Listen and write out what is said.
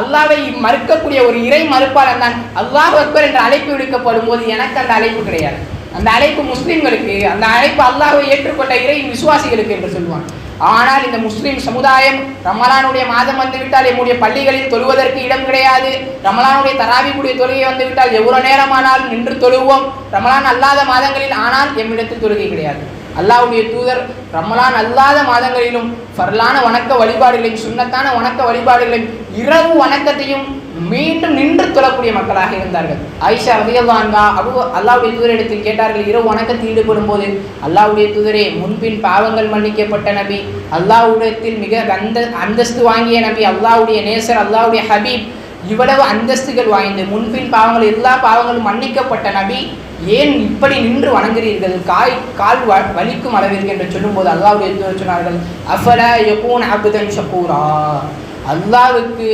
அல்லாஹ்வை மறுக்கக்கூடிய ஒரு இறை மறுப்பாளன் தான் அல்லாஹ் அக்பர் என்ற அழைப்பு விடுக்கப்படும் போது எனக்கு அந்த அழைப்பு கிடையாது. அந்த அழைப்பு முஸ்லிம்களுக்கு, அந்த அழைப்பு அல்லாஹ்வை ஏற்றுக்கொண்ட இறை விசுவாசிகளுக்கு என்று சொல்லுவான். ஆனால் இந்த முஸ்லிம் சமுதாயம் ரமலானுடைய மாதம் வந்துவிட்டால் எம்முடைய பள்ளிகளில் தொழுவதற்கு இடம் கிடையாது. ரமலானுடைய தராவிக்குடைய தொழுகை வந்துவிட்டால் எவ்வளவு நேரமானாலும் நின்று தொழுவோம். ரமலான் அல்லாத மாதங்களில் ஆனால் எம்மிடத்தில் தொழுகை கிடையாது. அல்லாஹ்வுடைய தூதர் ரமலான் அல்லாத மாதங்களிலும் ஃபர்லான வணக்க வழிபாடுகளையும் சுன்னத்தான வணக்க வழிபாடுகளையும் இரவு வணக்கத்தையும் மீண்டும் நின்று தொழக்கூடிய மக்களாக இருந்தார்கள். ஆயிஷா ரலியல்லாஹு அன்ஹா அல்லாஹ்வுடைய தூதரிடத்தில் கேட்டார்கள், இரவு வணக்கத்தில் ஈடுபடும் போது, அல்லாஹ்வுடைய தூதரே, முன்பின் பாவங்கள் மன்னிக்கப்பட்ட நபி, அல்லாஹ்விடத்தில் மிக அந்தஸ்து வாங்கிய நபி, அல்லாஹ்வுடைய நேசர், அல்லாஹ்வுடைய ஹபீப், இவ்வளவு அந்தஸ்துகள் வாய்ந்து முன்பின் பாவங்கள் எல்லா பாவங்களும் மன்னிக்கப்பட்ட நபி, ஏன் இப்படி நின்று வணங்குகிறீர்கள், கால் வலிக்கும் அளவிற்கு என்று சொல்லும்போது அல்லாஹ்வுடைய தூதர் சொன்னார்கள், அஃபலா யகூன் அப்தன் ஷகூரா, அல்லாஹ்வுக்கு